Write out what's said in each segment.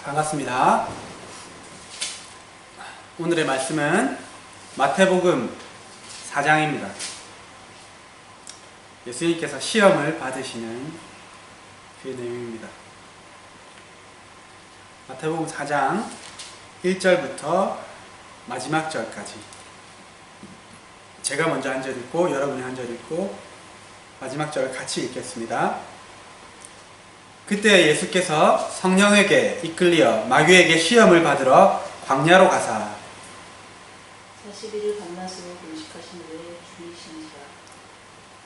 반갑습니다. 오늘의 말씀은 마태복음 4장입니다. 예수님께서 시험을 받으시는 그 내용입니다. 마태복음 4장 1절부터 마지막 절까지 제가 먼저 한 절 읽고 여러분이 한 절 읽고 마지막 절을 같이 읽겠습니다. 그때 예수께서 성령에게 이끌리어 마귀에게 시험을 받으러 광야로 가사 40일을 밤낮으로 금식하신 후에 죽이신지라.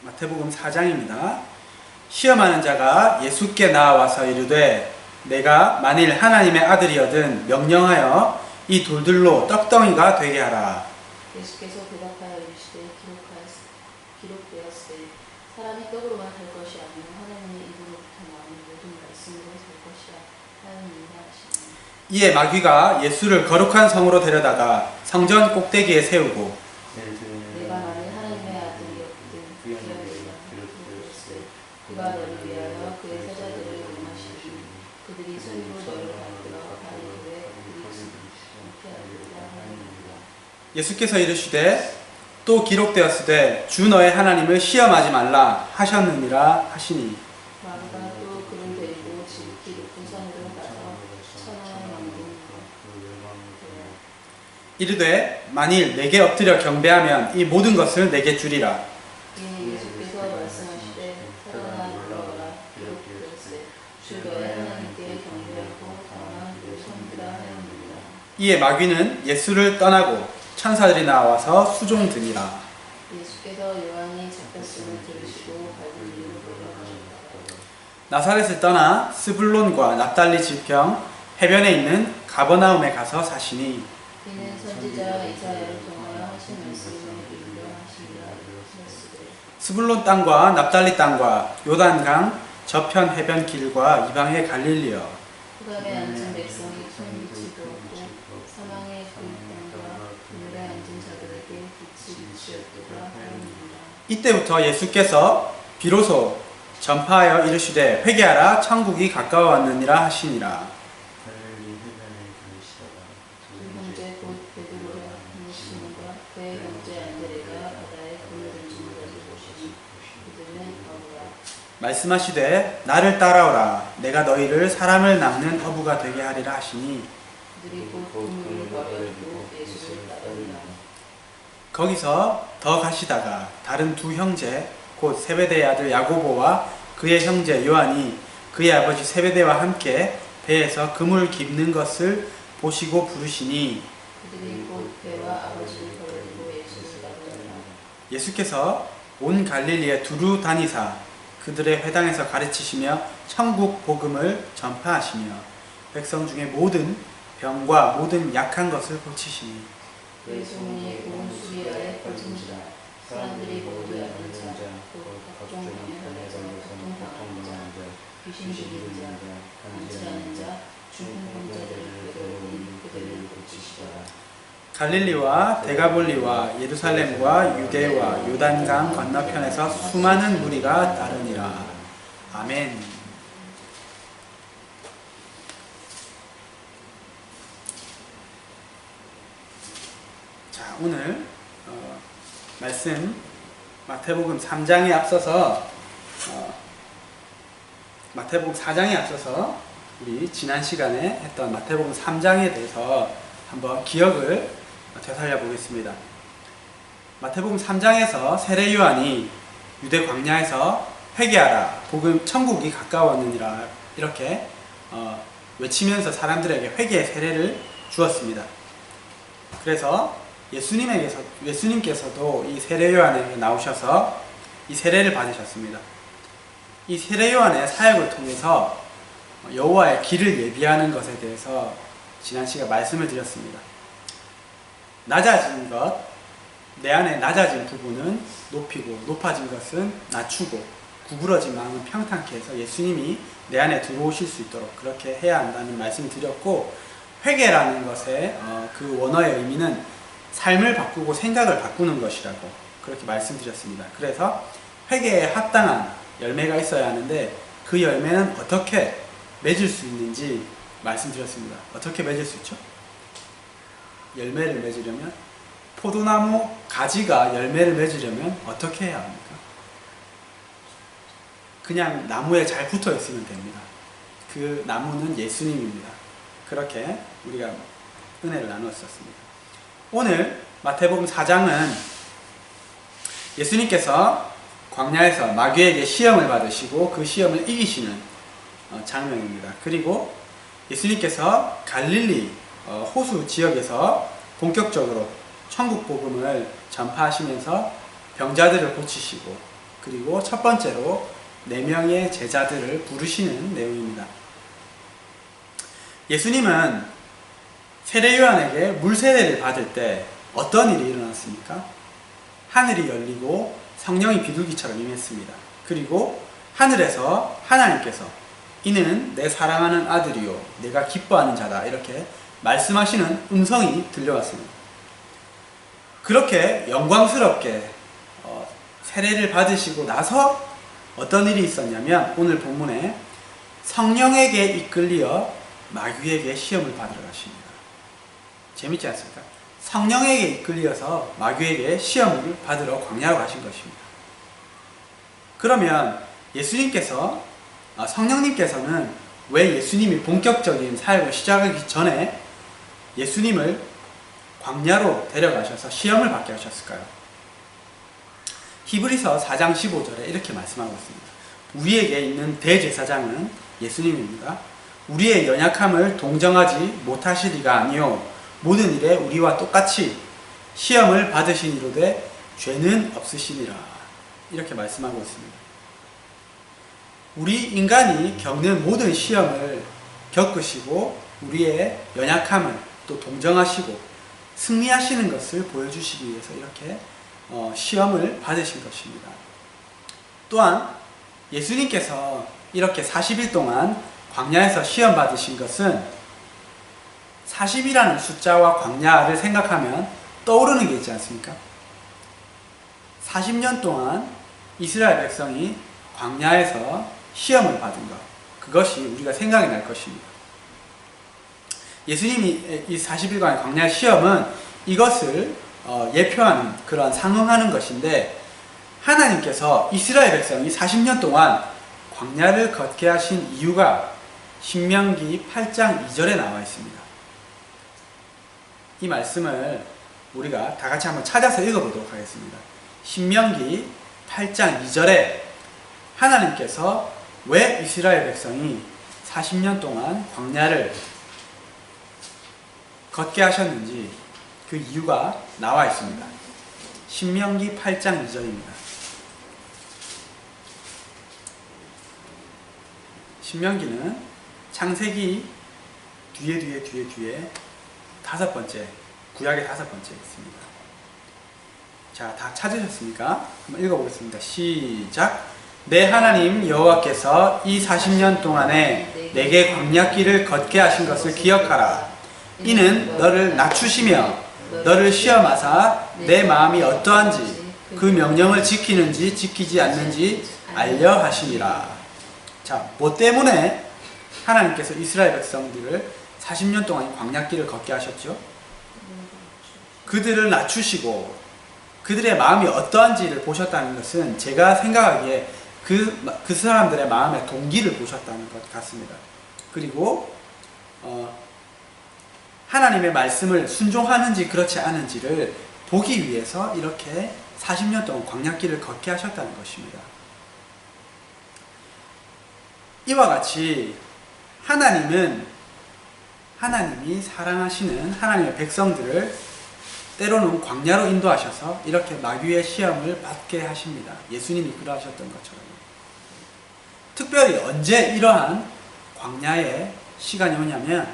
마태복음 4장입니다. 시험하는 자가 예수께 나와서 이르되 내가 만일 하나님의 아들이거든 명령하여 이 돌들로 떡덩이가 되게 하라. 예수께서 대답하여 이르시되 기록되었으되 사람이 떡으로만 살 것이 아니요 하나님의 입으로부터 나오는 모든 말씀으로 살 것이라 하였느니라 하시니. 이에 마귀가 예수를 거룩한 성으로 데려다가 성전 꼭대기에 세우고 내가 만일 하나님의 아들이었거든 그가 너를 위하여 그의 사자들을 명하시니 그들이 손으로 너를 받들어 발을 후에 그들이 숨게 하리라 하느니라. 예수께서 이르시되 또 기록되었으되 주 너의 하나님을 시험하지 말라 하셨느니라 하시니 마귀가 또 그를 데리고 지극히 높은 산으로 가서 천하의 왕궁으로 이르되 만일 내게 엎드려 경배하면 이 모든 것을 내게 주리라. 이에 예수께서 말씀하시되 살아나 올라오라 기록되었으되 주 너의 하나님께 경배하고 다만 그를 섬기라 하였느니라. 이에 마귀는 예수를 떠나고 천사들이 나와서 수종드니라. 예수께서 요한이 잡혔음을 들으시고 갈릴리로 돌아가셨다. 나사렛을 떠나 스불론과 납달리 지평 해변에 있는 가버나움에 가서 사시니 이는 선지자 이사야를 통하여 하신 말씀을 이루려 하시니라 하였으되 스불론 땅과 납달리 땅과 요단강 저편 해변 길과 이방의 갈릴리여 흑암에 앉은 백성이 큰 빛을 보았고 사망의 그 땅과 그늘에 앉은 자들에게 빛이 비치었도다 하였느니라. 이때부터 예수께서 비로소 전파하여 이르시되 회개하라 천국이 가까워 왔느니라 하시니라. 두 형제 곧 베드로와 시몬과 그의 형제 안드레가 바다에 돌을 던지는 것을 보시니 그들은 바보라. 말씀하시되 나를 따라오라 내가 너희를 사람을 낚는 어부가 되게 하리라 하시니 그들이 곧 그물을 버려두고 예수를 따르니라. 거기서 더 가시다가 다른 두 형제 곧 세베대의 아들 야고보와 그의 형제 요한이 그의 아버지 세베대와 함께 배에서 그물 깁는 것을 보시고 부르시니 그들이 곧 배와 아버지를 버려두고 예수를 따르니라. 예수께서 온 갈릴리에 두루 다니사 그들의 회당에서 가르치시며 천국 복음을 전파하시며 백성 중에 모든 병과 모든 약한 것을 고치시니 그의 소문이 온 수리아에 퍼진지라. 사람들이 모두 약한 자, 곧 각종 병에서 고통당하는 자, 귀신 들리는 자, 간질하는 자, 중풍병자들을 데려오니 그들을 고치시더라. 갈릴리와 데가볼리와 예루살렘과 유대와 요단강 건너편에서 수많은 무리가 따르니라. 아멘. 자, 오늘 말씀 마태복음 3장에 앞서서 마태복음 4장에 앞서서 우리 지난 시간에 했던 마태복음 3장에 대해서 한번 기억을 되살려 보겠습니다. 마태복음 3장에서 세례 요한이 유대 광야에서 회개하라 복음 천국이 가까웠느니라 이렇게 외치면서 사람들에게 회개의 세례를 주었습니다. 그래서 예수님께서도 이 세례 요한에게 나오셔서 이 세례를 받으셨습니다. 이 세례 요한의 사역을 통해서 여호와의 길을 예비하는 것에 대해서 지난 시간 말씀을 드렸습니다. 낮아진 것, 내 안에 낮아진 부분은 높이고 높아진 것은 낮추고 구부러진 마음은 평탄케 해서 예수님이 내 안에 들어오실 수 있도록 그렇게 해야 한다는 말씀을 드렸고, 회개라는 것의 그 원어의 의미는 삶을 바꾸고 생각을 바꾸는 것이라고 그렇게 말씀드렸습니다. 그래서 회개에 합당한 열매가 있어야 하는데 그 열매는 어떻게 맺을 수 있는지 말씀드렸습니다. 어떻게 맺을 수 있죠? 열매를 맺으려면, 포도나무 가지가 열매를 맺으려면 어떻게 해야 합니까? 그냥 나무에 잘 붙어 있으면 됩니다. 그 나무는 예수님입니다. 그렇게 우리가 은혜를 나누었었습니다. 오늘 마태복음 4장은 예수님께서 광야에서 마귀에게 시험을 받으시고 그 시험을 이기시는 장면입니다. 그리고 예수님께서 갈릴리 호수 지역에서 본격적으로 천국 복음을 전파하시면서 병자들을 고치시고, 그리고 첫 번째로 4명의 제자들을 부르시는 내용입니다. 예수님은 세례 요한에게 물 세례를 받을 때 어떤 일이 일어났습니까? 하늘이 열리고 성령이 비둘기처럼 임했습니다. 그리고 하늘에서 하나님께서 이는 내 사랑하는 아들이요 내가 기뻐하는 자다, 이렇게 말씀하시는 음성이 들려왔습니다. 그렇게 영광스럽게 세례를 받으시고 나서 어떤 일이 있었냐면, 오늘 본문에 성령에게 이끌려 마귀에게 시험을 받으러 가십니다. 재밌지 않습니까? 성령에게 이끌려서 마귀에게 시험을 받으러 광야로 가신 것입니다. 그러면 예수님께서, 성령님께서는 왜 예수님이 본격적인 사역을 시작하기 전에 예수님을 광야로 데려가셔서 시험을 받게 하셨을까요? 히브리서 4장 15절에 이렇게 말씀하고 있습니다. 우리에게 있는 대제사장은 예수님입니다. 우리의 연약함을 동정하지 못하시리가 아니요 모든 일에 우리와 똑같이 시험을 받으시니로되 죄는 없으시니라, 이렇게 말씀하고 있습니다. 우리 인간이 겪는 모든 시험을 겪으시고 우리의 연약함을 또 동정하시고 승리하시는 것을 보여주시기 위해서 이렇게 시험을 받으신 것입니다. 또한 예수님께서 이렇게 40일 동안 광야에서 시험 받으신 것은 40이라는 숫자와 광야를 생각하면 떠오르는 게 있지 않습니까? 40년 동안 이스라엘 백성이 광야에서 시험을 받은 것, 그것이 우리가 생각이 날 것입니다. 예수님이 이 40일간의 광야 시험은 이것을 예표하는, 그런 상응하는 것인데, 하나님께서 이스라엘 백성이 40년 동안 광야를 걷게 하신 이유가 신명기 8장 2절에 나와 있습니다. 이 말씀을 우리가 다 같이 한번 찾아서 읽어보도록 하겠습니다. 신명기 8장 2절에 하나님께서 왜 이스라엘 백성이 40년 동안 광야를 걷게 하셨는지 그 이유가 나와 있습니다. 신명기 8장 2절입니다. 신명기는 창세기 뒤에 5번째, 구약의 5번째 있습니다. 자, 다 찾으셨습니까? 한번 읽어보겠습니다. 시작. 내 하나님 여호와께서 이 40년 동안에 내게 광야길을 걷게 하신 것을 기억하라. 이는 너를 낮추시며 너를 시험하사 내 마음이 어떠한지 그 명령을 지키는지 지키지 않는지 알려 하시니라. 자, 뭐 때문에 하나님께서 이스라엘 백성들을 40년 동안 광야길을 걷게 하셨죠? 그들을 낮추시고 그들의 마음이 어떠한지를 보셨다는 것은 제가 생각하기에 그 사람들의 마음의 동기를 보셨다는 것 같습니다. 그리고 하나님의 말씀을 순종하는지 그렇지 않은지를 보기 위해서 이렇게 40년 동안 광야길을 걷게 하셨다는 것입니다. 이와 같이 하나님이 사랑하시는 하나님의 백성들을 때로는 광야로 인도하셔서 이렇게 마귀의 시험을 받게 하십니다. 예수님이 그러하셨던 것처럼. 특별히 언제 이러한 광야의 시간이 오냐면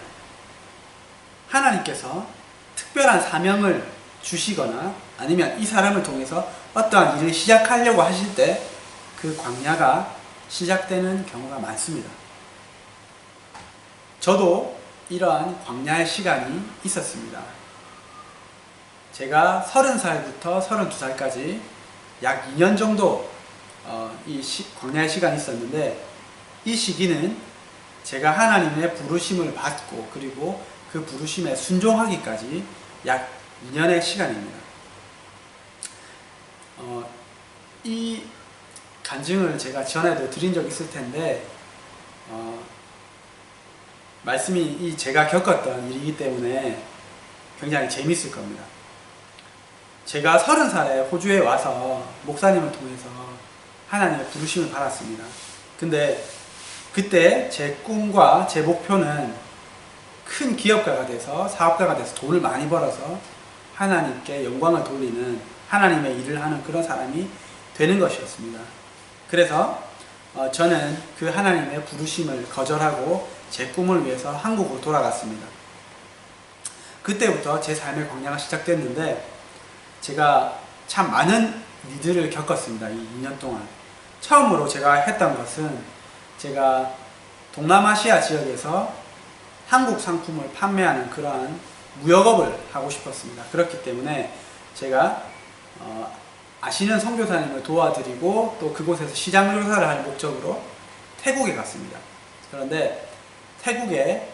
하나님께서 특별한 사명을 주시거나 아니면 이 사람을 통해서 어떠한 일을 시작하려고 하실 때 그 광야가 시작되는 경우가 많습니다. 저도 이러한 광야의 시간이 있었습니다. 제가 30살부터 32살까지 약 2년 정도 광야의 시간이 있었는데, 이 시기는 제가 하나님의 부르심을 받고 그리고 그 부르심에 순종하기까지 약 2년의 시간입니다. 이 간증을 제가 전에도 드린 적이 있을 텐데 말씀이 제가 겪었던 일이기 때문에 굉장히 재밌을 겁니다. 제가 30살에 호주에 와서 목사님을 통해서 하나님의 부르심을 받았습니다. 근데 그때 제 꿈과 제 목표는 큰 기업가가 돼서 사업가가 돼서 돈을 많이 벌어서 하나님께 영광을 돌리는 하나님의 일을 하는 그런 사람이 되는 것이었습니다. 그래서 저는 그 하나님의 부르심을 거절하고 제 꿈을 위해서 한국으로 돌아갔습니다. 그때부터 제 삶의 광야가 시작됐는데 제가 참 많은 일들을 겪었습니다. 이 2년 동안. 처음으로 제가 했던 것은 제가 동남아시아 지역에서 한국 상품을 판매하는 그러한 무역업을 하고 싶었습니다. 그렇기 때문에 제가 아시는 선교사님을 도와드리고 또 그곳에서 시장 조사를 할 목적으로 태국에 갔습니다. 그런데 태국에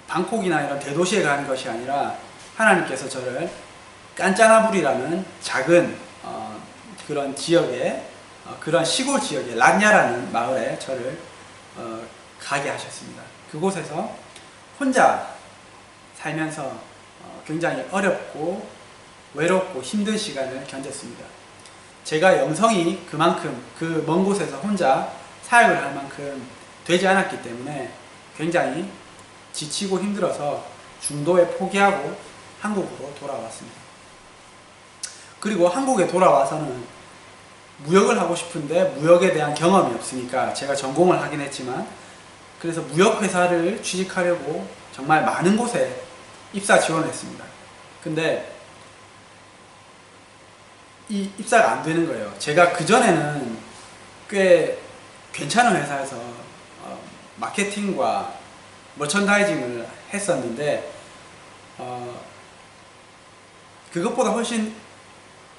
방콕이나 이런 대도시에 가는 것이 아니라 하나님께서 저를 깐짜나불이라는 작은 그런 지역에 그런 시골 지역에 란야라는 마을에 저를 가게 하셨습니다. 그곳에서 혼자 살면서 굉장히 어렵고 외롭고 힘든 시간을 견뎠습니다. 제가 영성이 그만큼 그 먼 곳에서 혼자 사역을 할 만큼 되지 않았기 때문에 굉장히 지치고 힘들어서 중도에 포기하고 한국으로 돌아왔습니다. 그리고 한국에 돌아와서는 무역을 하고 싶은데 무역에 대한 경험이 없으니까 제가 전공을 하긴 했지만 그래서 무역회사를 취직하려고 정말 많은 곳에 입사 지원했습니다. 근데 이 입사가 안 되는 거예요. 제가 그전에는 꽤 괜찮은 회사에서 마케팅과 머천다이징을 했었는데 그것보다 훨씬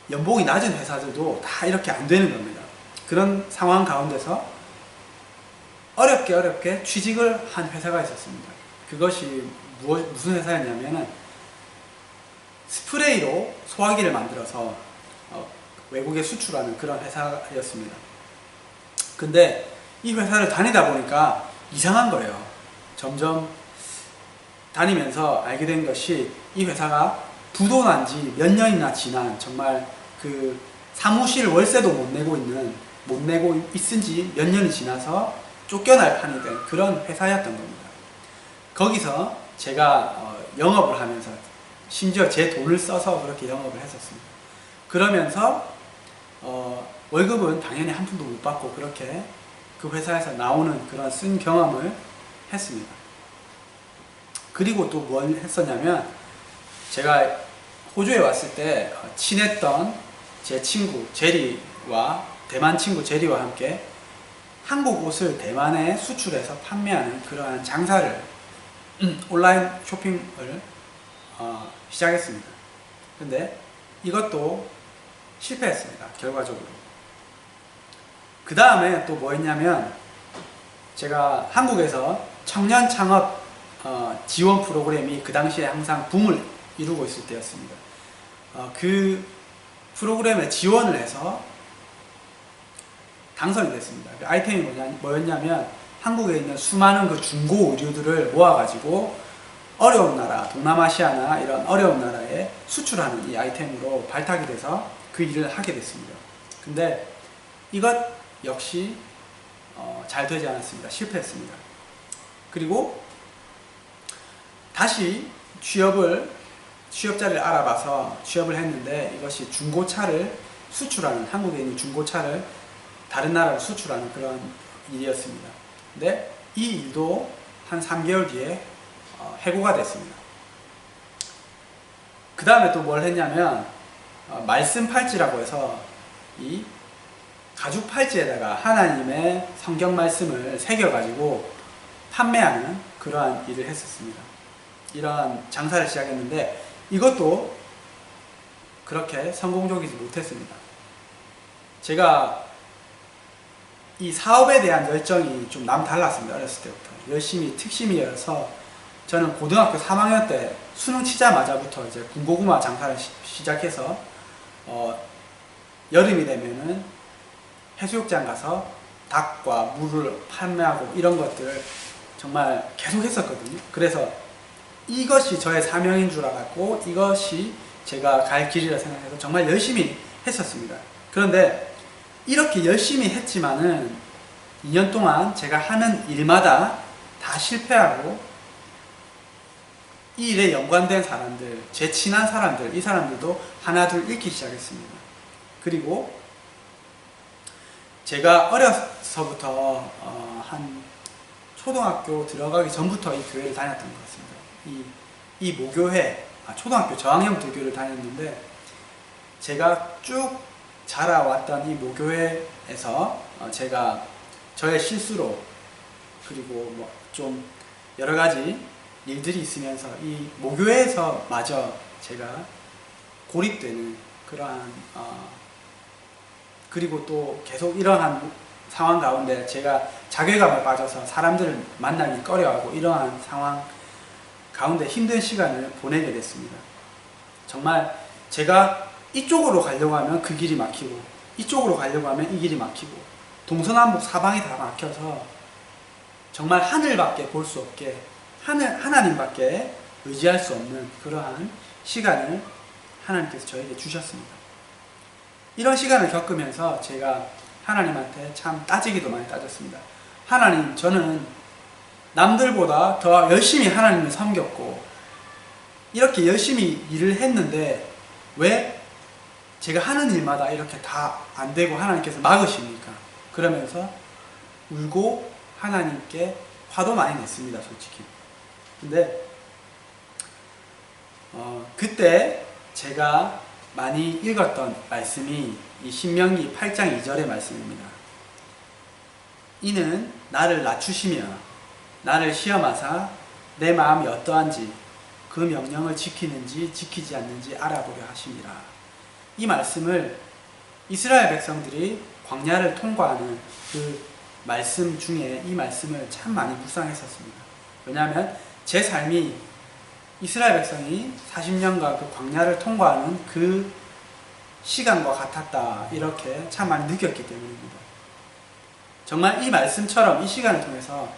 연봉이 낮은 회사들도 다 이렇게 안 되는 겁니다. 그런 상황 가운데서 어렵게 취직을 한 회사가 있었습니다. 그것이 무슨 회사였냐면은 스프레이로 소화기를 만들어서 외국에 수출하는 그런 회사였습니다. 근데 이 회사를 다니다 보니까 이상한 거예요. 점점 다니면서 알게 된 것이 이 회사가 부도 난 지 몇 년이나 지난 정말 그 사무실 월세도 못 내고 있은 지 몇 년이 지나서 쫓겨날 판이 된 그런 회사였던 겁니다. 거기서 제가 영업을 하면서 심지어 제 돈을 써서 그렇게 영업을 했었습니다. 그러면서 월급은 당연히 한 푼도 못 받고 그렇게 그 회사에서 나오는 그런 쓴 경험을 했습니다. 그리고 또 뭘 했었냐면 제가 호주에 왔을 때 친했던 제 친구 제리와 대만 친구 제리와 함께 한국 옷을 대만에 수출해서 판매하는 그러한 장사를 온라인 쇼핑을 시작했습니다. 근데 이것도 실패했습니다. 결과적으로. 그 다음에 또 뭐 했냐면 제가 한국에서 청년 창업 지원 프로그램이 그 당시에 항상 붐을 이루고 있을 때였습니다. 그 프로그램에 지원을 해서 당선이 됐습니다. 그 아이템이 뭐였냐면 한국에 있는 수많은 그 중고 의류들을 모아가지고 어려운 나라, 동남아시아나 이런 어려운 나라에 수출하는 이 아이템으로 발탁이 돼서 그 일을 하게 됐습니다. 근데 이것 역시 잘 되지 않았습니다. 실패했습니다. 그리고 다시 취업자를 알아봐서 취업을 했는데 이것이 중고차를 수출하는, 한국에 있는 중고차를 다른 나라로 수출하는 그런 일이었습니다. 근데 이 일도 한 3개월 뒤에 해고가 됐습니다. 그 다음에 또 뭘 했냐면 말씀 팔찌라고 해서 이 가죽 팔찌에다가 하나님의 성경 말씀을 새겨가지고 판매하는 그러한 일을 했었습니다. 이러한 장사를 시작했는데 이것도 그렇게 성공적이지 못했습니다. 제가 이 사업에 대한 열정이 좀 남달랐습니다. 어렸을 때부터. 열심히 특심이어서 저는 고등학교 3학년 때 수능 치자마자부터 이제 군고구마 장사를 시작해서 여름이 되면은 해수욕장 가서 닭과 물을 판매하고 이런 것들 정말 계속 했었거든요. 그래서 이것이 저의 사명인 줄 알았고 이것이 제가 갈 길이라 생각해서 정말 열심히 했었습니다. 그런데 이렇게 열심히 했지만은 2년 동안 제가 하는 일마다 다 실패하고 이 일에 연관된 사람들, 제 친한 사람들, 이 사람들도 하나둘 잃기 시작했습니다. 그리고 제가 어려서부터 한 초등학교 들어가기 전부터 이 교회를 다녔던 것 같습니다. 이 모교회, 초등학교 저학년부터 교회를 다녔는데 제가 쭉 자라왔던 이 모교회에서 제가 저의 실수로 그리고 뭐 좀 여러 가지 일들이 있으면서 이 모교회에서 마저 제가 고립되는 그러한 그리고 또 계속 이러한 상황 가운데 제가 자괴감에 빠져서 사람들을 만나기 꺼려하고 이러한 상황 가운데 힘든 시간을 보내게 됐습니다. 정말 제가 이쪽으로 가려고 하면 그 길이 막히고 이쪽으로 가려고 하면 이 길이 막히고 동서남북 사방이 다 막혀서 정말 하늘밖에 볼 수 없게 하나님밖에 의지할 수 없는 그러한 시간을 하나님께서 저에게 주셨습니다. 이런 시간을 겪으면서 제가 하나님한테 참 따지기도 많이 따졌습니다. 하나님, 저는 남들보다 더 열심히 하나님을 섬겼고 이렇게 열심히 일을 했는데 왜 제가 하는 일마다 이렇게 다 안 되고 하나님께서 막으십니까? 그러면서 울고 하나님께 화도 많이 냈습니다, 솔직히. 근데 그때 제가 많이 읽었던 말씀이 이 신명기 8장 2절의 말씀입니다. 이는 나를 낮추시며 나를 시험하사 내 마음이 어떠한지 그 명령을 지키는지 지키지 않는지 알아보려 하심이라. 이 말씀을 이스라엘 백성들이 광야를 통과하는 그 말씀 중에 이 말씀을 참 많이 묵상했었습니다. 왜냐하면 제 삶이 이스라엘 백성이 40년간 그 광야를 통과하는 그 시간과 같았다 이렇게 참 많이 느꼈기 때문입니다. 정말 이 말씀처럼 이 시간을 통해서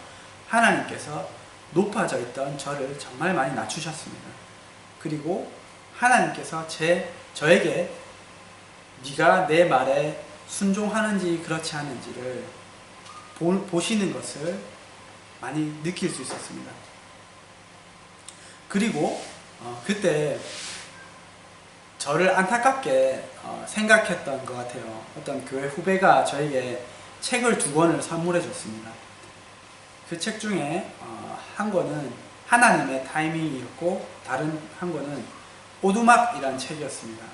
하나님께서 높아져 있던 저를 정말 많이 낮추셨습니다. 그리고 하나님께서 저에게 네가 내 말에 순종하는지 그렇지 않은지를 보시는 것을 많이 느낄 수 있었습니다. 그리고 그때 저를 안타깝게 생각했던 것 같아요. 어떤 교회 후배가 저에게 책을 2권을 선물해 줬습니다. 그 책 중에 한 권은 하나님의 타이밍이었고 다른 한 권은 오두막이라는 책이었습니다.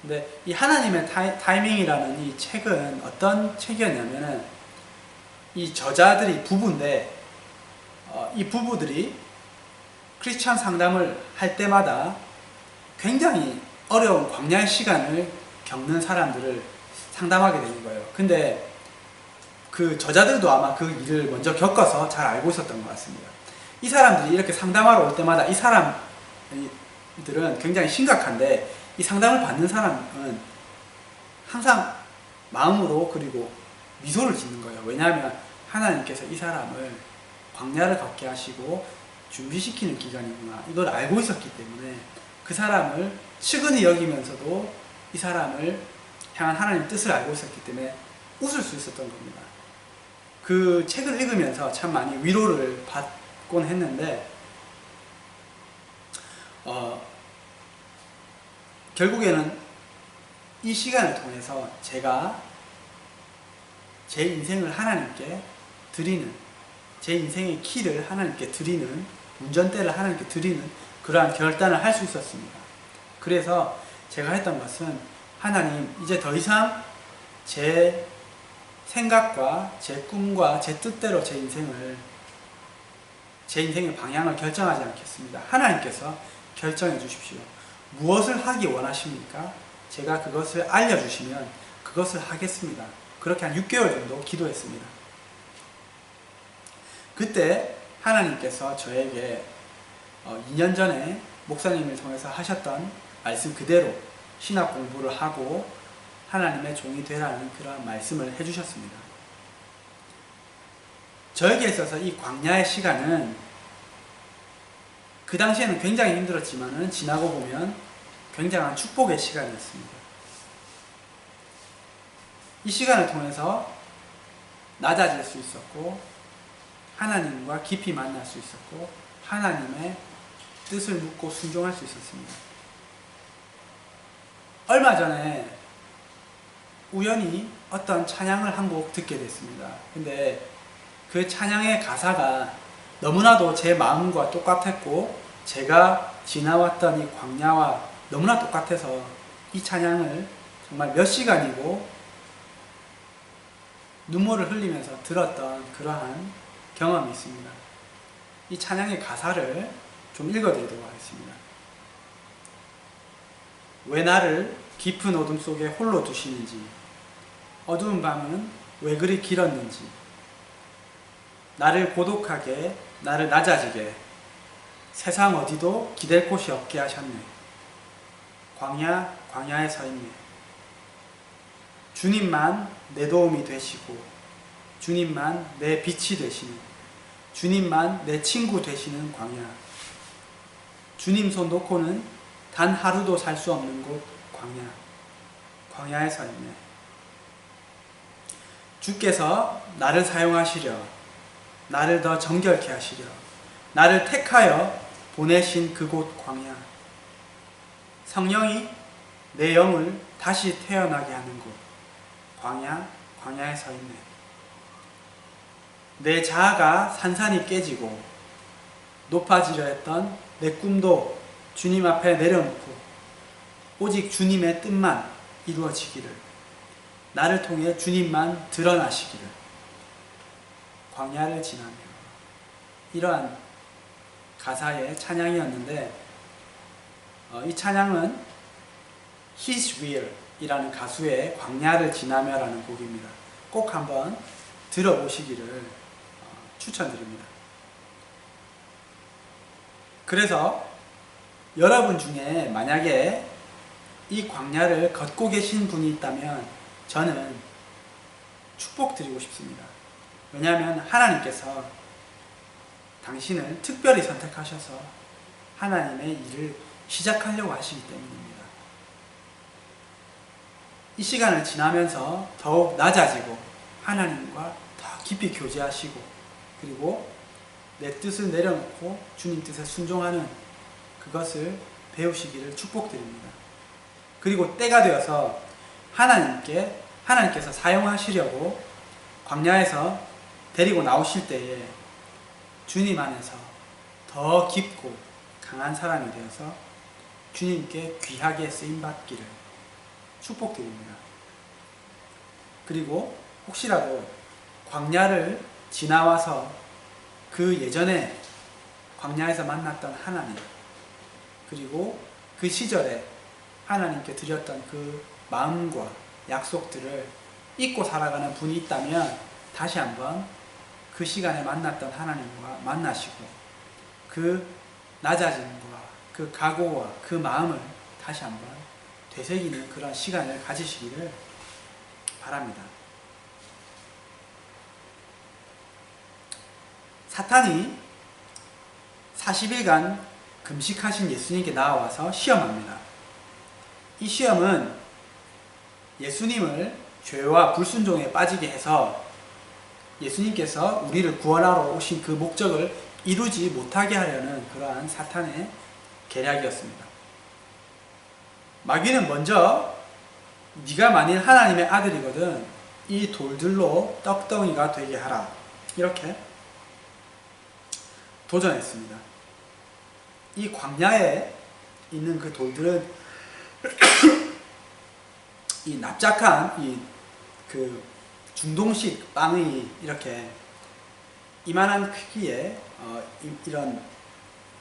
근데 이 하나님의 타이밍이라는 이 책은 어떤 책이었냐면은 이 저자들이 부부인데 이 부부들이 크리스천 상담을 할 때마다 굉장히 어려운 광야의 시간을 겪는 사람들을 상담하게 되는 거예요. 근데 그 저자들도 아마 그 일을 먼저 겪어서 잘 알고 있었던 것 같습니다. 이 사람들이 이렇게 상담하러 올 때마다 이 사람들은 굉장히 심각한데 이 상담을 받는 사람은 항상 마음으로 그리고 미소를 짓는 거예요. 왜냐하면 하나님께서 이 사람을 광야를 걷게 하시고 준비시키는 기간이구나 이걸 알고 있었기 때문에 그 사람을 측은히 여기면서도 이 사람을 향한 하나님의 뜻을 알고 있었기 때문에 웃을 수 있었던 겁니다. 그 책을 읽으면서 참 많이 위로를 받곤 했는데 결국에는 이 시간을 통해서 제가 제 인생을 하나님께 드리는, 제 인생의 키를 하나님께 드리는, 운전대를 하나님께 드리는 그러한 결단을 할 수 있었습니다. 그래서 제가 했던 것은 하나님, 이제 더 이상 제 생각과 제 꿈과 제 뜻대로 제 인생의 방향을 결정하지 않겠습니다. 하나님께서 결정해 주십시오. 무엇을 하기 원하십니까? 제가 그것을 알려주시면 그것을 하겠습니다. 그렇게 한 6개월 정도 기도했습니다. 그때 하나님께서 저에게 2년 전에 목사님을 통해서 하셨던 말씀 그대로 신학 공부를 하고 하나님의 종이 되라는 그런 말씀을 해주셨습니다. 저에게 있어서 이 광야의 시간은 그 당시에는 굉장히 힘들었지만 지나고 보면 굉장한 축복의 시간이었습니다. 이 시간을 통해서 낮아질 수 있었고 하나님과 깊이 만날 수 있었고 하나님의 뜻을 묻고 순종할 수 있었습니다. 얼마 전에 우연히 어떤 찬양을 한 곡 듣게 됐습니다. 근데 그 찬양의 가사가 너무나도 제 마음과 똑같았고 제가 지나왔던 이 광야와 너무나 똑같아서 이 찬양을 정말 몇 시간이고 눈물을 흘리면서 들었던 그러한 경험이 있습니다. 이 찬양의 가사를 좀 읽어드리도록 하겠습니다. 왜 나를 깊은 어둠 속에 홀로 두시는지, 어두운 밤은 왜 그리 길었는지, 나를 고독하게, 나를 낮아지게, 세상 어디도 기댈 곳이 없게 하셨네. 광야에 서 있네. 주님만 내 도움이 되시고, 주님만 내 빛이 되시는, 주님만 내 친구 되시는 광야. 주님 손 놓고는 단 하루도 살 수 없는 곳 광야. 광야에 서 있네. 주께서 나를 사용하시려, 나를 더 정결케 하시려, 나를 택하여 보내신 그곳 광야. 성령이 내 영을 다시 태어나게 하는 곳 광야에 서 있네. 내 자아가 산산이 깨지고 높아지려 했던 내 꿈도 주님 앞에 내려놓고 오직 주님의 뜻만 이루어지기를, 나를 통해 주님만 드러나시기를. 광야를 지나며. 이러한 가사의 찬양이었는데 이 찬양은 His Will 이라는 가수의 광야를 지나며 라는 곡입니다. 꼭 한번 들어보시기를 추천드립니다. 그래서 여러분 중에 만약에 이 광야를 걷고 계신 분이 있다면 저는 축복드리고 싶습니다. 왜냐하면 하나님께서 당신을 특별히 선택하셔서 하나님의 일을 시작하려고 하시기 때문입니다. 이 시간을 지나면서 더욱 낮아지고 하나님과 더 깊이 교제하시고 그리고 내 뜻을 내려놓고 주님 뜻에 순종하는 그것을 배우시기를 축복드립니다. 그리고 때가 되어서 하나님께서 사용하시려고 광야에서 데리고 나오실 때에 주님 안에서 더 깊고 강한 사람이 되어서 주님께 귀하게 쓰임받기를 축복드립니다. 그리고 혹시라도 광야를 지나와서 그 예전에 광야에서 만났던 하나님, 그리고 그 시절에 하나님께 드렸던 그 마음과 약속들을 잊고 살아가는 분이 있다면 다시 한번 그 시간에 만났던 하나님과 만나시고 그 낮아짐과 그 각오와 그 마음을 다시 한번 되새기는 그런 시간을 가지시기를 바랍니다. 사탄이 40일간 금식하신 예수님께 나와서 시험합니다. 이 시험은 예수님을 죄와 불순종에 빠지게 해서 예수님께서 우리를 구원하러 오신 그 목적을 이루지 못하게 하려는 그러한 사탄의 계략이었습니다. 마귀는 먼저 네가 만일 하나님의 아들이거든 이 돌들로 떡덩이가 되게 하라 이렇게 도전했습니다. 이 광야에 있는 그 돌들은 이 납작한 그 중동식 빵이 이렇게 이만한 크기의 이런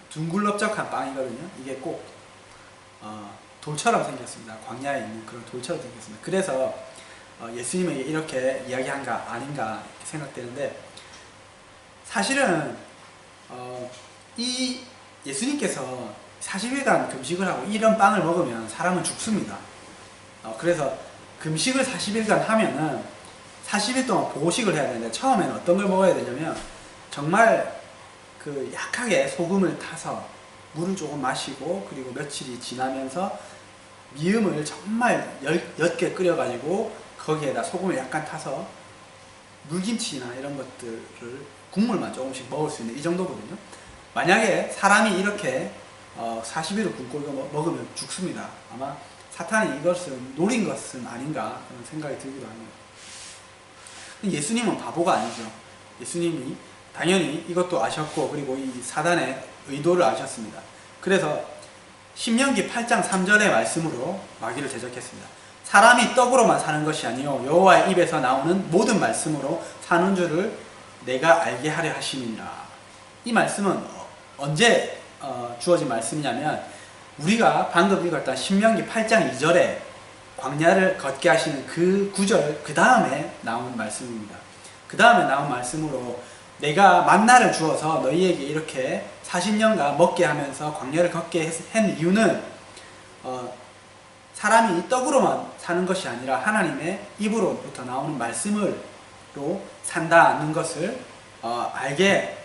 둥글럽적한 빵이거든요. 이게 꼭 돌처럼 생겼습니다. 광야에 있는 그런 돌처럼 생겼습니다. 그래서 예수님에게 이렇게 이야기한가 아닌가 생각되는데, 사실은 이 예수님께서 40일간 금식을 하고 이런 빵을 먹으면 사람은 죽습니다. 그래서 금식을 40일간 하면은 40일 동안 보호식을 해야 되는데, 처음에는 어떤 걸 먹어야 되냐면 정말 그 약하게 소금을 타서 물을 조금 마시고, 그리고 며칠이 지나면서 미음을 정말 옅게 끓여가지고 거기에다 소금을 약간 타서 물김치나 이런 것들을 국물만 조금씩 먹을 수 있는 이 정도거든요. 만약에 사람이 이렇게 40일을 굶고 이거 먹으면 죽습니다. 아마 사탄이 이것을 노린 것은 아닌가 그런 생각이 들기도 합니다. 예수님은 바보가 아니죠. 예수님이 당연히 이것도 아셨고, 그리고 이 사단의 의도를 아셨습니다. 그래서 신명기 8장 3절의 말씀으로 마귀를 대적했습니다. 사람이 떡으로만 사는 것이 아니요 여호와의 입에서 나오는 모든 말씀으로 사는 줄을 내가 알게 하려 하심이니라. 이 말씀은 언제 주어진 말씀이냐면, 우리가 방금 읽었던 신명기 8장 2절에 광야를 걷게 하시는 그 구절 그 다음에 나온 말씀입니다. 그 다음에 나온 말씀으로 내가 만나를 주어서 너희에게 이렇게 40년간 먹게 하면서 광야를 걷게 한 이유는 사람이 떡으로만 사는 것이 아니라 하나님의 입으로부터 나오는 말씀으로 산다는 것을 알게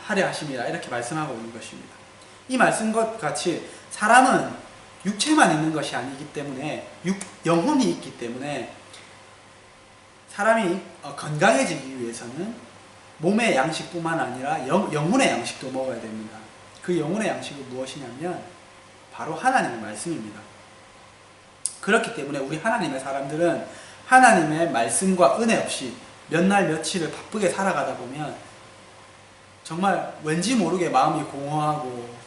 하려 하심이라, 이렇게 말씀하고 있는 것입니다. 이 말씀과 같이 사람은 육체만 있는 것이 아니기 때문에 영혼이 있기 때문에 사람이 건강해지기 위해서는 몸의 양식뿐만 아니라 영혼의 양식도 먹어야 됩니다. 그 영혼의 양식은 무엇이냐면 바로 하나님의 말씀입니다. 그렇기 때문에 우리 하나님의 사람들은 하나님의 말씀과 은혜 없이 몇 날 며칠을 바쁘게 살아가다 보면 정말 왠지 모르게 마음이 공허하고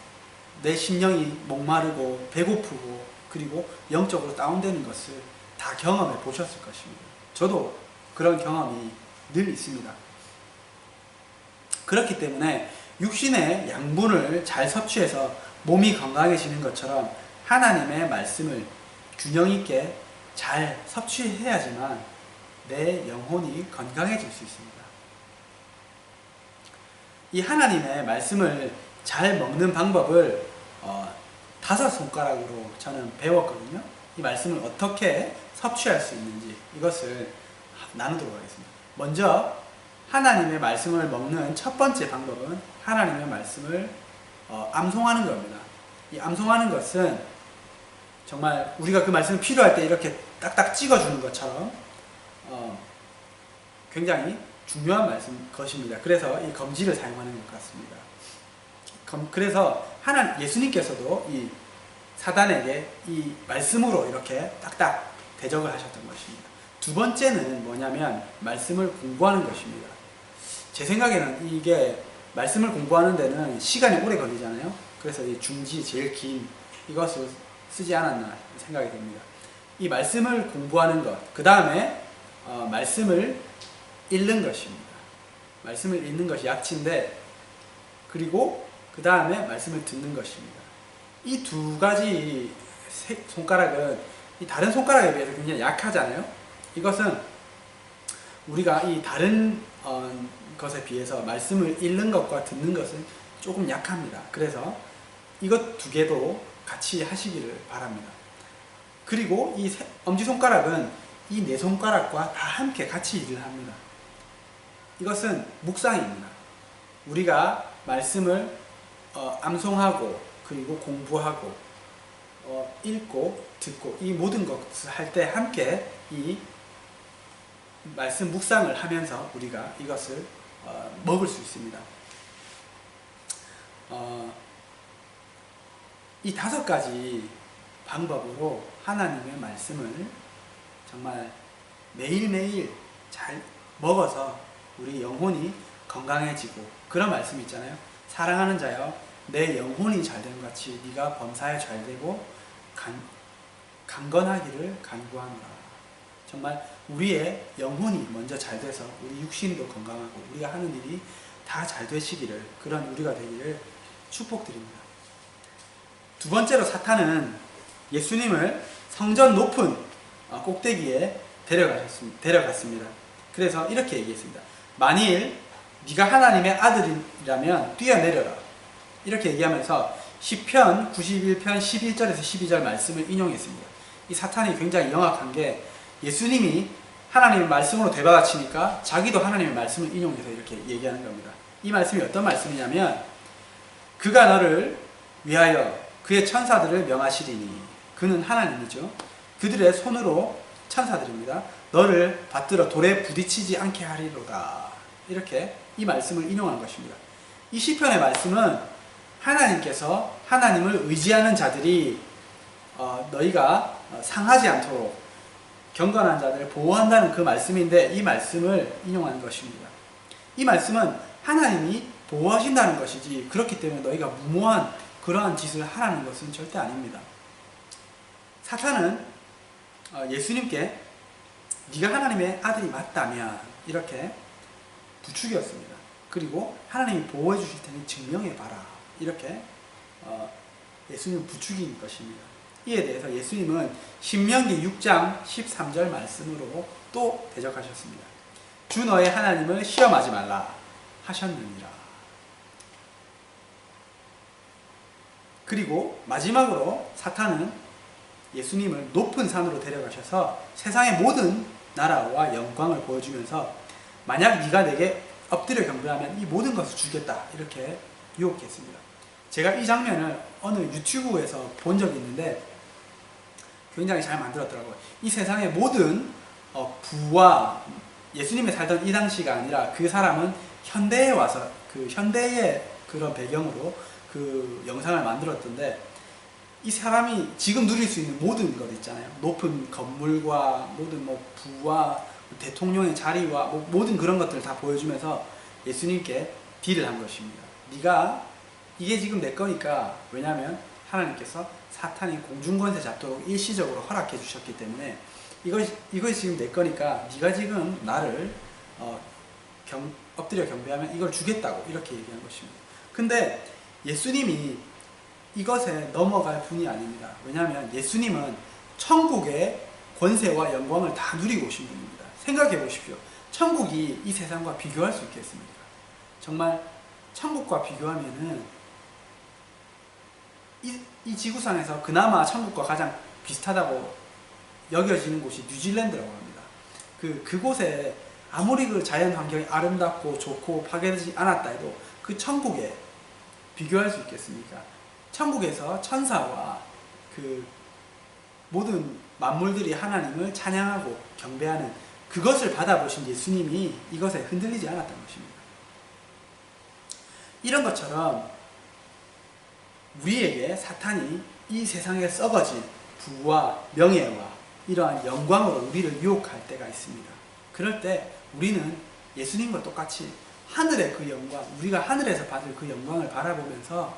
내 심령이 목마르고 배고프고 그리고 영적으로 다운되는 것을 다 경험해 보셨을 것입니다. 저도 그런 경험이 늘 있습니다. 그렇기 때문에 육신의 양분을 잘 섭취해서 몸이 건강해지는 것처럼 하나님의 말씀을 균형 있게 잘 섭취해야지만 내 영혼이 건강해질 수 있습니다. 이 하나님의 말씀을 잘 먹는 방법을 5손가락으로 저는 배웠거든요. 이 말씀을 어떻게 섭취할 수 있는지 이것을 나누도록 하겠습니다. 먼저 하나님의 말씀을 먹는 첫 번째 방법은 하나님의 말씀을 암송하는 겁니다. 이 암송하는 것은 정말 우리가 그 말씀이 필요할 때 이렇게 딱딱 찍어주는 것처럼 굉장히 중요한 것입니다. 그래서 이 검지를 사용하는 것 같습니다. 그래서 예수님께서도 이 사단에게 이 말씀으로 이렇게 딱딱 대적을 하셨던 것입니다. 두 번째는 뭐냐면 말씀을 공부하는 것입니다. 제 생각에는 이게 말씀을 공부하는 데는 시간이 오래 걸리잖아요. 그래서 이 중지 제일 긴 이것을 쓰지 않았나 생각이 됩니다. 이 말씀을 공부하는 것, 그 다음에 말씀을 읽는 것입니다. 말씀을 읽는 것이 약치인데, 그리고 그 다음에 말씀을 듣는 것입니다. 이 두 가지 손가락은 이 다른 손가락에 비해서 굉장히 약하잖아요. 이것은 우리가 이 다른 것에 비해서 말씀을 읽는 것과 듣는 것은 조금 약합니다. 그래서 이것 두 개도 같이 하시기를 바랍니다. 그리고 이 엄지손가락은 이 네 손가락과 다 함께 같이 일을 합니다. 이것은 묵상입니다. 우리가 말씀을 암송하고 그리고 공부하고 읽고 듣고 이 모든 것을 할 때 함께 이 말씀 묵상을 하면서 우리가 이것을 먹을 수 있습니다. 이 5가지 방법으로 하나님의 말씀을 정말 매일매일 잘 먹어서 우리 영혼이 건강해지고, 그런 말씀 있잖아요. 사랑하는 자여 내 영혼이 잘됨 같이 네가 범사에 잘되고 강건하기를 간구하노라. 정말 우리의 영혼이 먼저 잘돼서 우리 육신도 건강하고 우리가 하는 일이 다 잘 되시기를, 그런 우리가 되기를 축복드립니다. 두 번째로 사탄은 예수님을 성전 높은 꼭대기에 데려갔습니다. 그래서 이렇게 얘기했습니다. 만일 네가 하나님의 아들이라면 뛰어내려라. 이렇게 얘기하면서 시편 91편 11절에서 12절 말씀을 인용했습니다. 이 사탄이 굉장히 영악한 게 예수님이 하나님의 말씀으로 되받아치니까 자기도 하나님의 말씀을 인용해서 이렇게 얘기하는 겁니다. 이 말씀이 어떤 말씀이냐면 그가 너를 위하여 그의 천사들을 명하시리니 그는 하나님이죠. 그들의 손으로 천사들입니다. 너를 받들어 돌에 부딪히지 않게 하리로다. 이렇게 이 말씀을 인용한 것입니다. 이 시편의 말씀은 하나님께서 하나님을 의지하는 자들이 너희가 상하지 않도록 경건한 자들을 보호한다는 그 말씀인데 이 말씀을 인용한 것입니다. 이 말씀은 하나님이 보호하신다는 것이지 그렇기 때문에 너희가 무모한 그러한 짓을 하라는 것은 절대 아닙니다. 사탄은 예수님께 네가 하나님의 아들이 맞다면 이렇게 부추겼습니다. 그리고 하나님이 보호해 주실 테니 증명해봐라. 이렇게 예수님을 부추긴 것입니다. 이에 대해서 예수님은 신명기 6장 13절 말씀으로 또 대적하셨습니다. 주 너의 하나님을 시험하지 말라 하셨느니라. 그리고 마지막으로 사탄은 예수님을 높은 산으로 데려가셔서 세상의 모든 나라와 영광을 보여주면서 만약 네가 내게 엎드려 경배하면 이 모든 것을 주겠다 이렇게 유혹했습니다. 제가 이 장면을 어느 유튜브에서 본 적이 있는데 굉장히 잘 만들었더라고요. 이 세상의 모든 부와 예수님이 살던 이 당시가 아니라 그 사람은 현대에 와서 그 현대의 그런 배경으로 그 영상을 만들었던데 이 사람이 지금 누릴 수 있는 모든 것 있잖아요. 높은 건물과 모든 부와 대통령의 자리와 모든 그런 것들을 다 보여주면서 예수님께 딜을 한 것입니다. 네가 이게 지금 내 거니까 왜냐하면 하나님께서 사탄이 공중권세 잡도록 일시적으로 허락해 주셨기 때문에 이것이 지금 내 거니까 네가 지금 나를 엎드려 경배하면 이걸 주겠다고 이렇게 얘기한 것입니다. 근데 예수님이 이것에 넘어갈 분이 아닙니다. 왜냐하면 예수님은 천국의 권세와 영광을 다 누리고 오신 분입니다. 생각해 보십시오. 천국이 이 세상과 비교할 수 있겠습니까? 정말 천국과 비교하면은 이 지구상에서 그나마 천국과 가장 비슷하다고 여겨지는 곳이 뉴질랜드라고 합니다. 그곳에 아무리 그 자연 환경이 아름답고 좋고 파괴되지 않았다 해도 그 천국에 비교할 수 있겠습니까? 천국에서 천사와 그 모든 만물들이 하나님을 찬양하고 경배하는 그것을 받아보신 예수님이 이것에 흔들리지 않았던 것입니다. 이런 것처럼 우리에게 사탄이 이 세상에 썩어진 부와 명예와 이러한 영광으로 우리를 유혹할 때가 있습니다. 그럴 때 우리는 예수님과 똑같이 하늘의 그 영광, 우리가 하늘에서 받을 그 영광을 바라보면서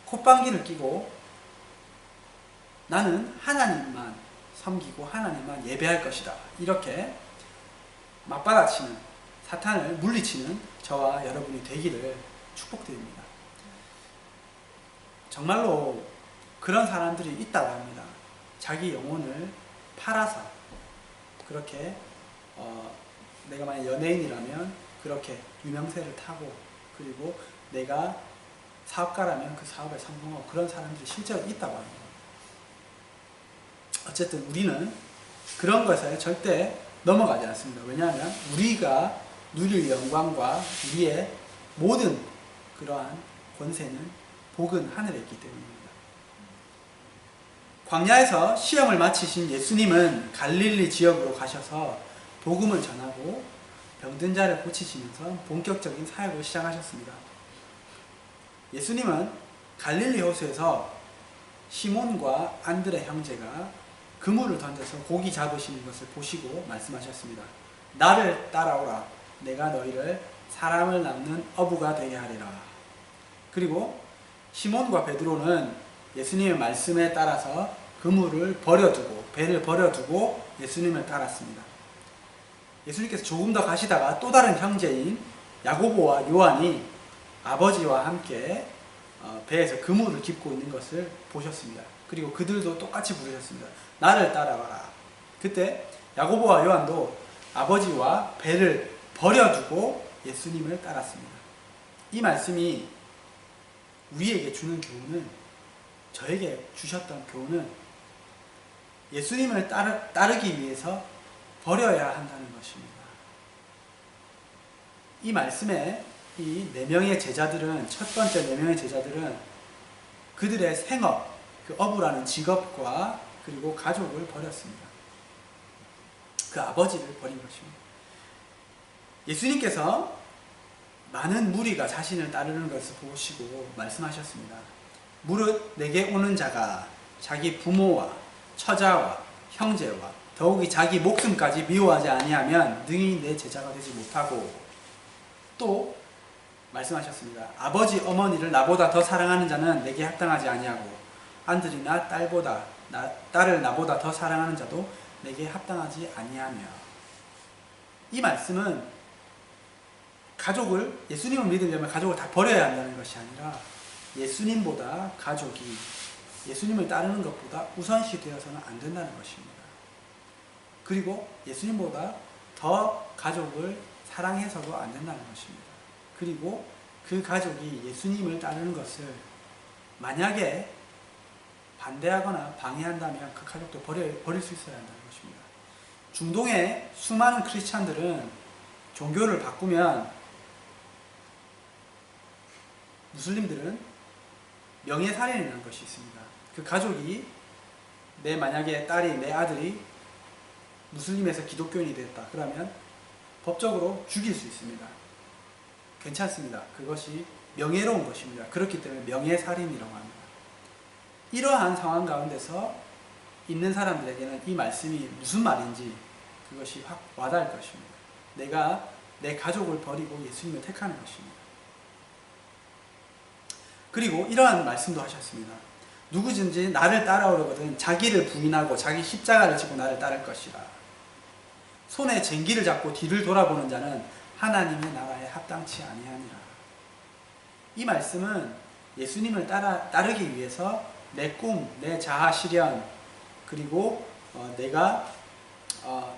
콧방귀를 끼고 나는 하나님만 섬기고 하나님만 예배할 것이다. 이렇게 맞받아치는 사탄을 물리치는 저와 여러분이 되기를 축복드립니다. 정말로 그런 사람들이 있다고 합니다. 자기 영혼을 팔아서 그렇게 내가 만약 연예인이라면 그렇게 유명세를 타고 그리고 내가 사업가라면 그 사업에 성공하고 그런 사람들이 실제로 있다고 합니다. 어쨌든 우리는 그런 것에 절대 넘어가지 않습니다. 왜냐하면 우리가 누릴 영광과 우리의 모든 그러한 권세는 복은 하늘에 있기 때문입니다. 광야에서 시험을 마치신 예수님은 갈릴리 지역으로 가셔서 복음을 전하고 병든 자를 고치시면서 본격적인 사역을 시작하셨습니다. 예수님은 갈릴리 호수에서 시몬과 안드레 형제가 그물을 던져서 고기 잡으시는 것을 보시고 말씀하셨습니다. 나를 따라오라. 내가 너희를 사람을 낚는 어부가 되게 하리라. 그리고 시몬과 베드로는 예수님의 말씀에 따라서 그물을 버려두고 배를 버려두고 예수님을 따랐습니다. 예수님께서 조금 더 가시다가 또 다른 형제인 야고보와 요한이 아버지와 함께 배에서 그물을 깁고 있는 것을 보셨습니다. 그리고 그들도 똑같이 부르셨습니다. 나를 따라와라. 그때 야고보와 요한도 아버지와 배를 버려두고 예수님을 따랐습니다. 이 말씀이 우리에게 주는 교훈은, 저에게 주셨던 교훈은 예수님을 따르기 위해서 버려야 한다는 것입니다. 이 말씀에 이 4명의 제자들은, 첫 번째 4명의 제자들은 그들의 생업, 그 어부라는 직업과 그리고 가족을 버렸습니다. 그 아버지를 버린 것입니다. 예수님께서 많은 무리가 자신을 따르는 것을 보시고 말씀하셨습니다. 무릇 내게 오는 자가 자기 부모와 처자와 형제와 더욱이 자기 목숨까지 미워하지 아니하면 능히 내 제자가 되지 못하고, 또 말씀하셨습니다. 아버지 어머니를 나보다 더 사랑하는 자는 내게 합당하지 아니하고 아들이나 딸을 나보다 더 사랑하는 자도 내게 합당하지 아니하며. 이 말씀은 가족을, 예수님을 믿으려면 가족을 다 버려야 한다는 것이 아니라 예수님보다 가족이 예수님을 따르는 것보다 우선시 되어서는 안 된다는 것입니다. 그리고 예수님보다 더 가족을 사랑해서도 안 된다는 것입니다. 그리고 그 가족이 예수님을 따르는 것을 만약에 반대하거나 방해한다면 그 가족도 버릴 수 있어야 한다는 것입니다. 중동의 수많은 크리스찬들은 종교를 바꾸면, 무슬림들은 명예살인이라는 것이 있습니다. 그 가족이, 만약에 딸이, 내 아들이 무슬림에서 기독교인이 됐다 그러면 법적으로 죽일 수 있습니다. 괜찮습니다. 그것이 명예로운 것입니다. 그렇기 때문에 명예살인이라고 합니다. 이러한 상황 가운데서 있는 사람들에게는 이 말씀이 무슨 말인지 그것이 확 와닿을 것입니다. 내가 내 가족을 버리고 예수님을 택하는 것입니다. 그리고 이러한 말씀도 하셨습니다. 누구든지 나를 따라오려거든 자기를 부인하고 자기 십자가를 지고 나를 따를 것이라. 손에 쟁기를 잡고 뒤를 돌아보는 자는 하나님의 나라에 합당치 아니하니라. 이 말씀은 예수님을 따르기 위해서 내 꿈, 내 자아 실현, 그리고 내가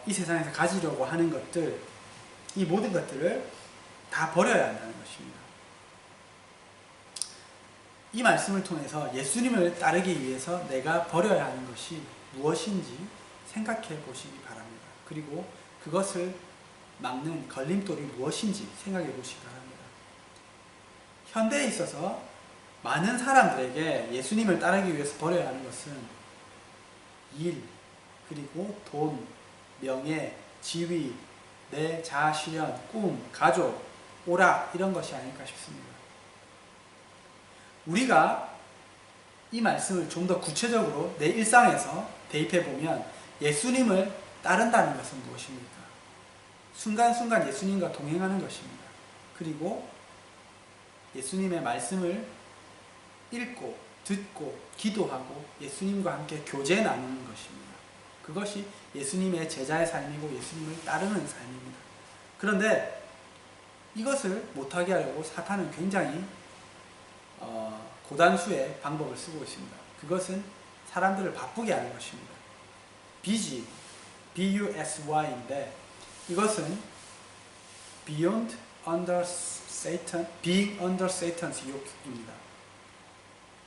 이 세상에서 가지려고 하는 것들, 이 모든 것들을 다 버려야 한다는 것입니다. 이 말씀을 통해서 예수님을 따르기 위해서 내가 버려야 하는 것이 무엇인지 생각해 보시기 바랍니다. 그리고 그것을 막는 걸림돌이 무엇인지 생각해 보시기 바랍니다. 현대에 있어서 많은 사람들에게 예수님을 따르기 위해서 버려야 하는 것은 일, 그리고 돈, 명예, 지위, 내 자아 실현, 꿈, 가족, 오락, 이런 것이 아닐까 싶습니다. 우리가 이 말씀을 좀 더 구체적으로 내 일상에서 대입해 보면 예수님을 따른다는 것은 무엇입니까? 순간순간 예수님과 동행하는 것입니다. 그리고 예수님의 말씀을 읽고 듣고 기도하고 예수님과 함께 교제 나누는 것입니다. 그것이 예수님의 제자의 삶이고 예수님을 따르는 삶입니다. 그런데 이것을 못하게 하려고 사탄은 굉장히 고단수의 방법을 쓰고 있습니다. 그것은 사람들을 바쁘게 하는 것입니다. busy, B-U-S-Y인데 이것은 being under Satan's yoke입니다.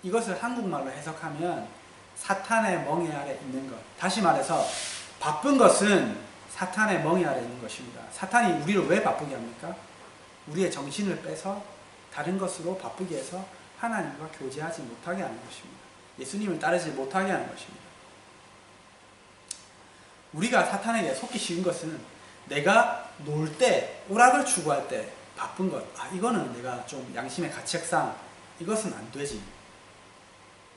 이것을 한국말로 해석하면 사탄의 멍에 아래 있는 것. 다시 말해서 바쁜 것은 사탄의 멍에 아래 있는 것입니다. 사탄이 우리를 왜 바쁘게 합니까? 우리의 정신을 빼서 다른 것으로 바쁘게 해서 하나님과 교제하지 못하게 하는 것입니다. 예수님을 따르지 못하게 하는 것입니다. 우리가 사탄에게 속기 쉬운 것은 내가 놀 때, 오락을 추구할 때 바쁜 것, 이거는 내가 좀 양심의 가책상 이것은 안 되지.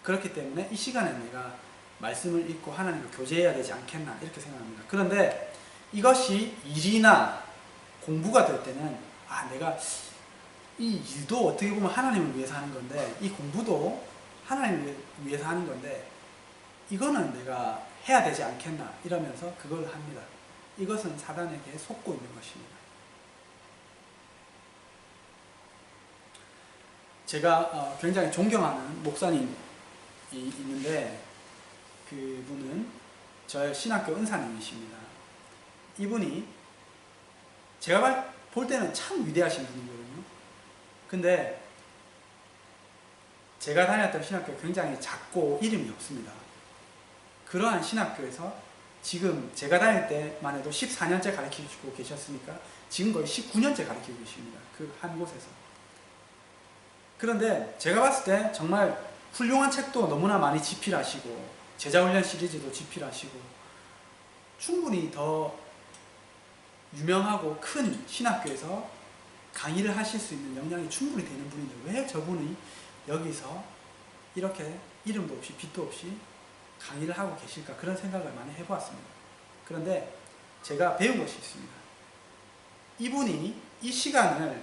그렇기 때문에 이 시간에 내가 말씀을 읽고 하나님과 교제해야 되지 않겠나 이렇게 생각합니다. 그런데 이것이 일이나 공부가 될 때는 내가 이 일도 어떻게 보면 하나님을 위해서 하는 건데 이 공부도 하나님을 위해서 하는 건데 이거는 내가 해야 되지 않겠나 이러면서 그걸 합니다. 이것은 사단에게 속고 있는 것입니다. 제가 굉장히 존경하는 목사님이 있는데 그분은 저의 신학교 은사님이십니다. 이분이 제가 볼 때는 참 위대하신 분이거든요. 근데 제가 다녔던 신학교가 굉장히 작고 이름이 없습니다. 그러한 신학교에서 지금 제가 다닐 때만 해도 14년째 가르치고 계셨으니까 지금 거의 19년째 가르치고 계십니다. 그 한 곳에서. 그런데 제가 봤을 때 정말 훌륭한 책도 너무나 많이 집필하시고 제자훈련 시리즈도 집필하시고 충분히 더 유명하고 큰 신학교에서 강의를 하실 수 있는 역량이 충분히 되는 분인데 왜 저분이 여기서 이렇게 이름도 없이 빛도 없이 강의를 하고 계실까 그런 생각을 많이 해보았습니다. 그런데 제가 배운 것이 있습니다. 이분이 이 시간을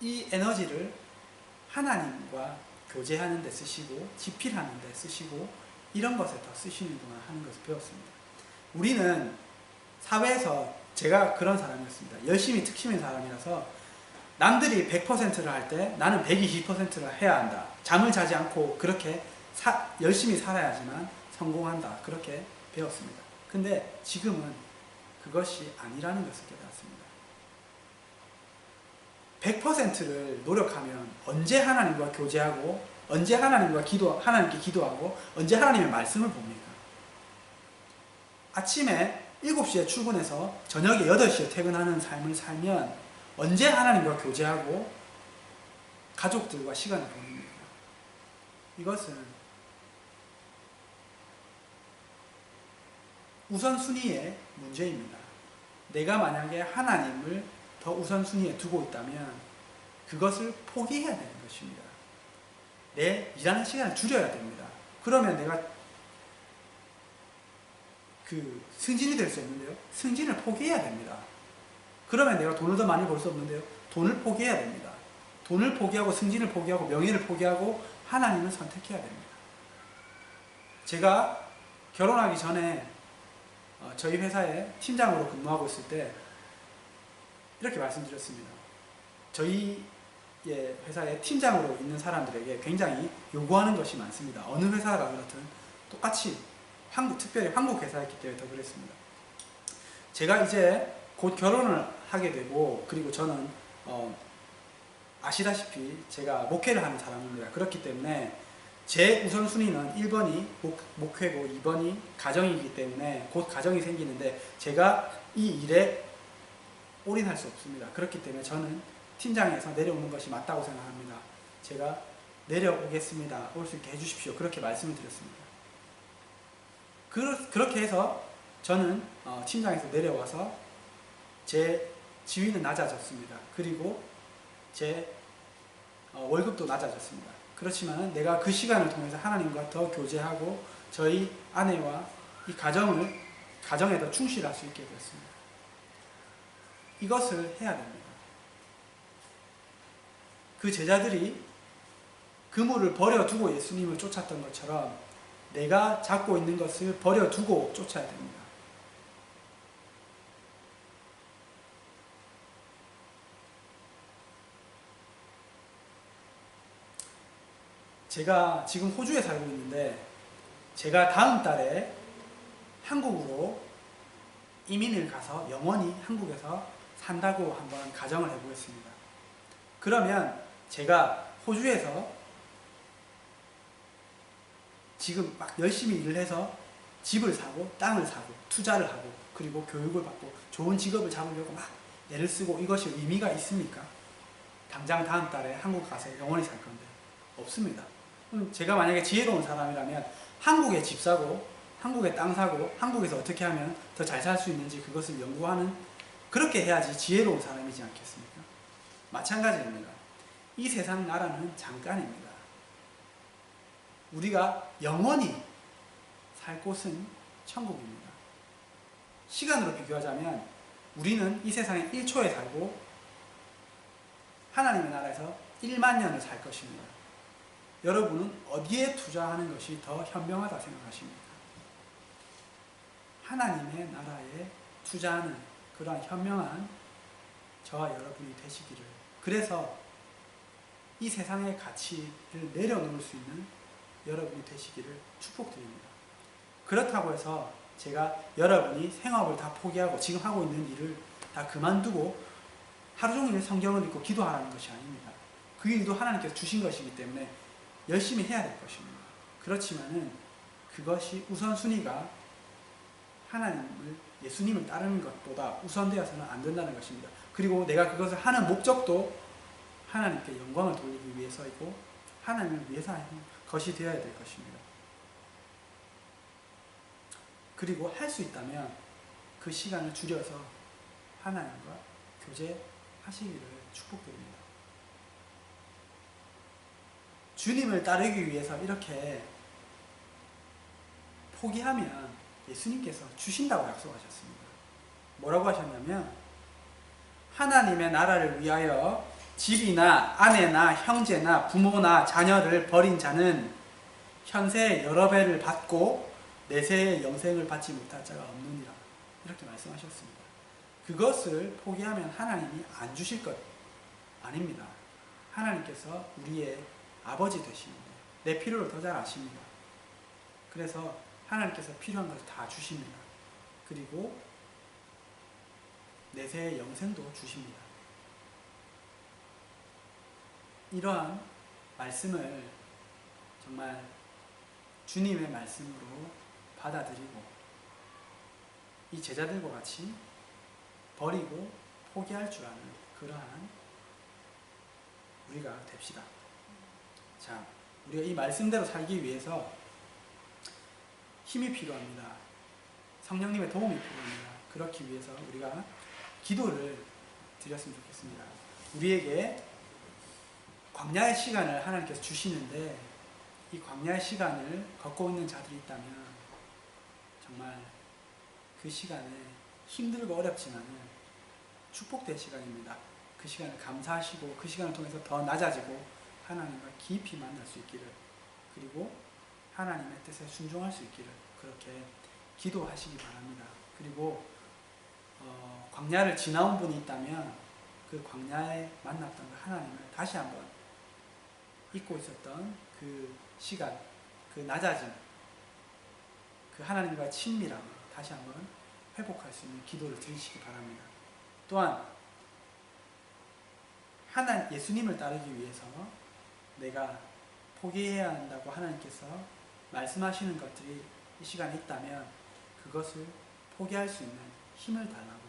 이 에너지를 하나님과 교제하는 데 쓰시고 집필하는 데 쓰시고 이런 것에 더 쓰시는구나 하는 것을 배웠습니다. 우리는 사회에서 제가 그런 사람이었습니다. 열심히 특심인 사람이라서 남들이 100%를 할 때 나는 120%를 해야 한다. 잠을 자지 않고 그렇게 열심히 살아야지만 성공한다. 그렇게 배웠습니다. 근데 지금은 그것이 아니라는 것을 깨달았습니다. 100%를 노력하면 언제 하나님과 교제하고 언제 하나님께 기도하고 언제 하나님의 말씀을 봅니까? 아침에 7시에 출근해서 저녁에 8시에 퇴근하는 삶을 살면 언제 하나님과 교제하고 가족들과 시간을 보냅니까? 이것은 우선순위의 문제입니다. 내가 만약에 하나님을 더 우선순위에 두고 있다면 그것을 포기해야 되는 것입니다. 내 일하는 시간을 줄여야 됩니다. 그러면 내가 승진이 될 수 없는데요. 승진을 포기해야 됩니다. 그러면 내가 돈을 더 많이 벌 수 없는데요. 돈을 포기해야 됩니다. 돈을 포기하고 승진을 포기하고 명예를 포기하고 하나님을 선택해야 됩니다. 제가 결혼하기 전에 저희 회사에 팀장으로 근무하고 있을 때 이렇게 말씀드렸습니다. 저희 회사에 팀장으로 있는 사람들에게 굉장히 요구하는 것이 많습니다. 어느 회사가 그렇든 똑같이 특별히 한국 회사였기 때문에 더 그랬습니다. 제가 이제 곧 결혼을 하게 되고 그리고 저는 아시다시피 제가 목회를 하는 사람입니다. 그렇기 때문에 제 우선순위는 1번이 목회고 2번이 가정이기 때문에 곧 가정이 생기는데 제가 이 일에 올인할 수 없습니다. 그렇기 때문에 저는 팀장에서 내려오는 것이 맞다고 생각합니다. 제가 내려오겠습니다. 올 수 있게 해주십시오. 그렇게 말씀을 드렸습니다. 그렇게 해서 저는 팀장에서 내려와서 제 지위는 낮아졌습니다. 그리고 제 월급도 낮아졌습니다. 그렇지만 내가 그 시간을 통해서 하나님과 더 교제하고 저희 아내와 이 가정에 더 충실할 수 있게 되었습니다. 이것을 해야 됩니다. 그 제자들이 그물을 버려두고 예수님을 쫓았던 것처럼 내가 잡고 있는 것을 버려두고 쫓아야 됩니다. 제가 지금 호주에 살고 있는데 제가 다음 달에 한국으로 이민을 가서 영원히 한국에서 산다고 한번 가정을 해보겠습니다. 그러면 제가 호주에서 지금 막 열심히 일을 해서 집을 사고 땅을 사고 투자를 하고 그리고 교육을 받고 좋은 직업을 잡으려고 막 애를 쓰고 이것이 의미가 있습니까? 당장 다음 달에 한국 가서 영원히 살 건데 없습니다. 제가 만약에 지혜로운 사람이라면 한국에 집 사고 한국에 땅 사고 한국에서 어떻게 하면 더 잘 살 수 있는지 그것을 연구하는 그렇게 해야지 지혜로운 사람이지 않겠습니까? 마찬가지입니다. 이 세상 나라는 잠깐입니다. 우리가 영원히 살 곳은 천국입니다. 시간으로 비교하자면 우리는 이 세상에 1초에 살고 하나님의 나라에서 1만 년을 살 것입니다. 여러분은 어디에 투자하는 것이 더 현명하다 생각하십니까? 하나님의 나라에 투자하는 그러한 현명한 저와 여러분이 되시기를, 그래서 이 세상의 가치를 내려놓을 수 있는 여러분이 되시기를 축복드립니다. 그렇다고 해서 제가 여러분이 생업을 다 포기하고 지금 하고 있는 일을 다 그만두고 하루 종일 성경을 읽고 기도하라는 것이 아닙니다. 그 일도 하나님께서 주신 것이기 때문에 열심히 해야 될 것입니다. 그렇지만은 그것이 우선순위가 하나님을, 예수님을 따르는 것보다 우선되어서는 안 된다는 것입니다. 그리고 내가 그것을 하는 목적도 하나님께 영광을 돌리기 위해서이고 하나님을 위해서 하는 것이 되어야 될 것입니다. 그리고 할 수 있다면 그 시간을 줄여서 하나님과 교제하시기를 축복드립니다. 주님을 따르기 위해서 이렇게 포기하면 예수님께서 주신다고 약속하셨습니다. 뭐라고 하셨냐면 하나님의 나라를 위하여 집이나 아내나 형제나 부모나 자녀를 버린 자는 현세의 여러 배를 받고 내세의 영생을 받지 못할 자가 없느니라. 이렇게 말씀하셨습니다. 그것을 포기하면 하나님이 안 주실 것 아닙니다. 하나님께서 우리의 아버지 되시는데 내 필요를 더 잘 아십니다. 그래서 하나님께서 필요한 것을 다 주십니다. 그리고 내세의 영생도 주십니다. 이러한 말씀을 정말 주님의 말씀으로 받아들이고 이 제자들과 같이 버리고 포기할 줄 아는 그러한 우리가 됩시다. 자, 우리가 이 말씀대로 살기 위해서 힘이 필요합니다. 성령님의 도움이 필요합니다. 그렇기 위해서 우리가 기도를 드렸으면 좋겠습니다. 우리에게 광야의 시간을 하나님께서 주시는데 이 광야의 시간을 걷고 있는 자들이 있다면 정말 그 시간에 힘들고 어렵지만 축복된 시간입니다. 그 시간을 감사하시고 그 시간을 통해서 더 낮아지고 하나님과 깊이 만날 수 있기를, 그리고 하나님의 뜻에 순종할 수 있기를 그렇게 기도하시기 바랍니다. 그리고 광야를 지나온 분이 있다면 그 광야에 만났던 하나님을 다시 한번 잊고 있었던 그 시간, 그 낮아짐, 그 하나님과의 친밀함을 다시 한번 회복할 수 있는 기도를 드리시기 바랍니다. 또한 예수님을 따르기 위해서 내가 포기해야 한다고 하나님께서 말씀하시는 것들이 이 시간에 있다면 그것을 포기할 수 있는 힘을 달라고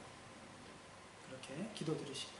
그렇게 기도드리시기 바랍니다.